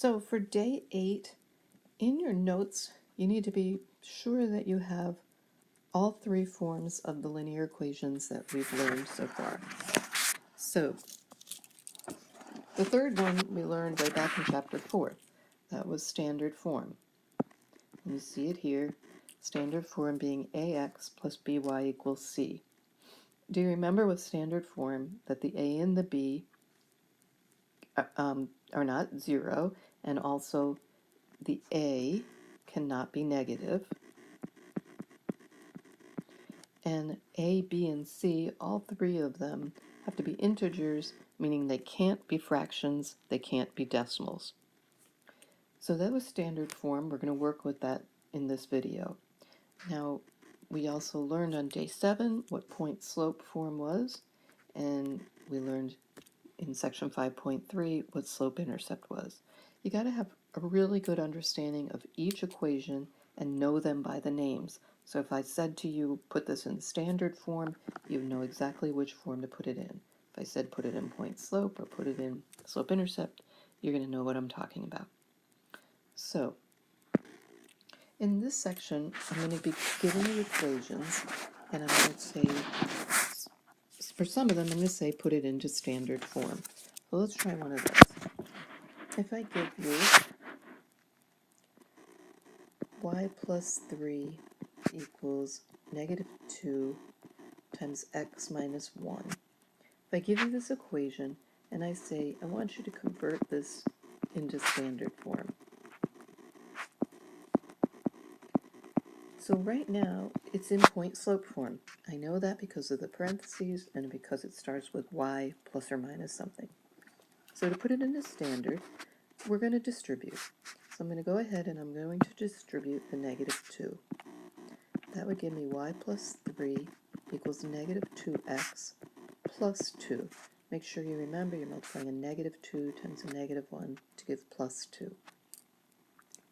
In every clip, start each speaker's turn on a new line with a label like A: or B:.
A: So for day 8, in your notes, you need to be sure that you have all 3 forms of the linear equations that we've learned so far. So the third one we learned way back in chapter 4. That was standard form. You see it here, standard form being ax plus by equals c. Do you remember with standard form that the a and the b are not 0, and also the a cannot be negative, and a, b, and c, all 3 of them have to be integers, meaning they can't be fractions, they can't be decimals. So that was standard form. We're going to work with that in this video. Now, we also learned on day 7 what point-slope form was, and we learned in section 5.3 what slope-intercept was. You got to have a really good understanding of each equation and know them by the names. So if I said to you, put this in standard form, you know exactly which form to put it in. If I said put it in point-slope or put it in slope-intercept, you're going to know what I'm talking about. So, in this section, I'm going to be giving the equations, and I'm going to say, for some of them, I'm going to say put it into standard form. So let's try one of those. If I give you y plus 3 equals negative 2 times x minus 1. If I give you this equation, and I say, I want you to convert this into standard form. So right now, it's in point-slope form. I know that because of the parentheses and because it starts with y plus or minus something. So to put it into standard, we're going to distribute. So I'm going to go ahead and I'm going to distribute the negative 2. That would give me y plus 3 equals negative 2x plus 2. Make sure you remember you're multiplying a negative 2 times a negative 1 to give plus 2.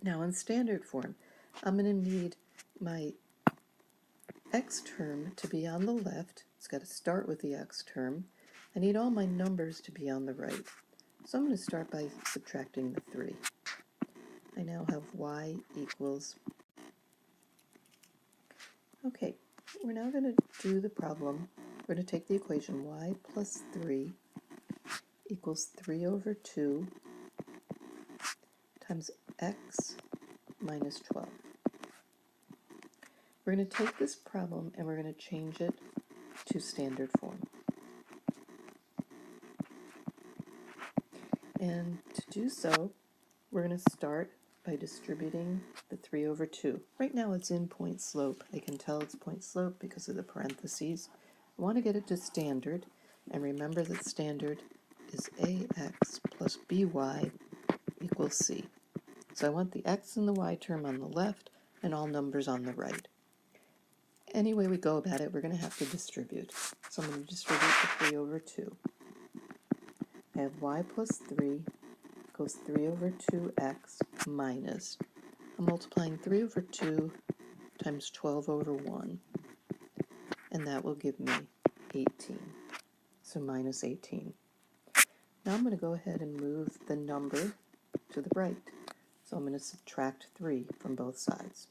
A: Now in standard form, I'm going to need my x term to be on the left. It's got to start with the x term. I need all my numbers to be on the right. So I'm going to start by subtracting the 3. I now have y equals... Okay, we're now going to do the problem. We're going to take the equation y plus 3 equals 3 over 2 times x minus 12. We're going to take this problem and we're going to change it to standard form. And to do so, we're going to start by distributing the 3 over 2. Right now it's in point slope. I can tell it's point slope because of the parentheses. I want to get it to standard, and remember that standard is ax plus by equals c. So I want the x and the y term on the left and all numbers on the right. Any way we go about it, we're going to have to distribute. So I'm going to distribute the 3 over 2. I have y plus 3 equals 3 over 2x minus, I'm multiplying 3 over 2 times 12 over 1, and that will give me 18. So minus 18. Now I'm going to go ahead and move the number to the right. So I'm going to subtract 3 from both sides.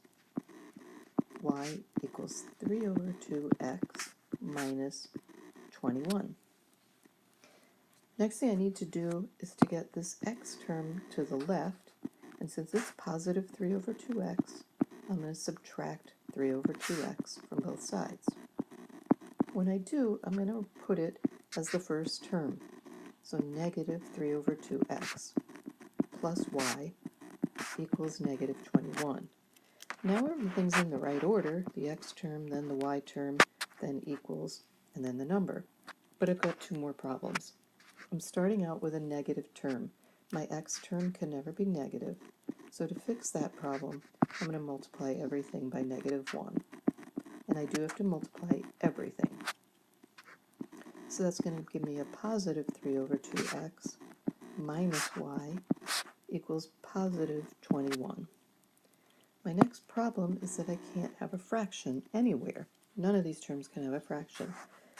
A: Y equals 3 over 2x minus 21. Next thing I need to do is to get this x term to the left, and since it's positive 3 over 2x, I'm going to subtract 3 over 2x from both sides. When I do, I'm going to put it as the first term. So negative 3 over 2x plus y equals negative 21. Now everything's in the right order, the x term, then the y term, then equals, and then the number. But I've got 2 more problems. I'm starting out with a negative term. My x term can never be negative, so to fix that problem, I'm going to multiply everything by negative 1. And I do have to multiply everything. So that's going to give me a positive 3 over 2x minus y equals positive 21. My next problem is that I can't have a fraction anywhere. None of these terms can have a fraction.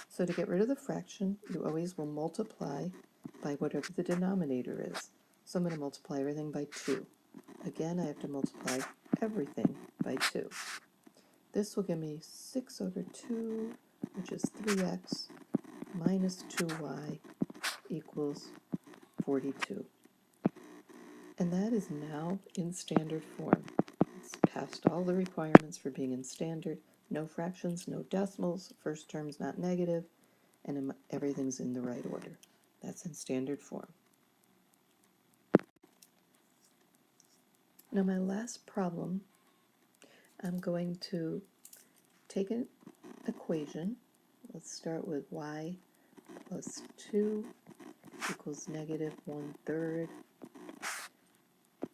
A: So to get rid of the fraction, you always will multiply by whatever the denominator is. So I'm going to multiply everything by 2. Again, I have to multiply everything by 2. This will give me 6 over 2, which is 3x minus 2y equals 42. And that is now in standard form. It's passed all the requirements for being in standard. No fractions, no decimals, first term's not negative, and everything's in the right order. That's in standard form. Now my last problem, I'm going to take an equation. Let's start with y plus 2 equals negative 1/3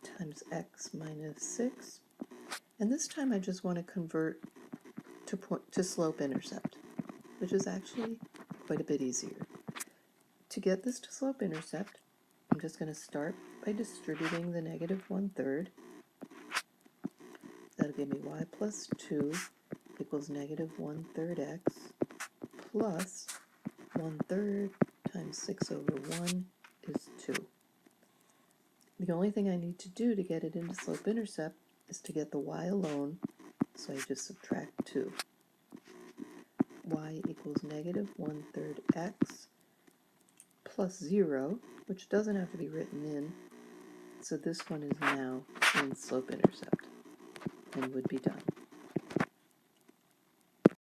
A: times x minus 6. And this time I just want to convert to slope-intercept, which is actually quite a bit easier. To get this to slope-intercept, I'm just going to start by distributing the negative 1/3. That'll give me y plus 2 equals negative 1/3 x plus 1/3 times 6 over 1 is 2. The only thing I need to do to get it into slope-intercept is to get the y alone, so I just subtract 2. Y equals negative 1/3 x plus 0, which doesn't have to be written in, so this one is now in slope-intercept and would be done.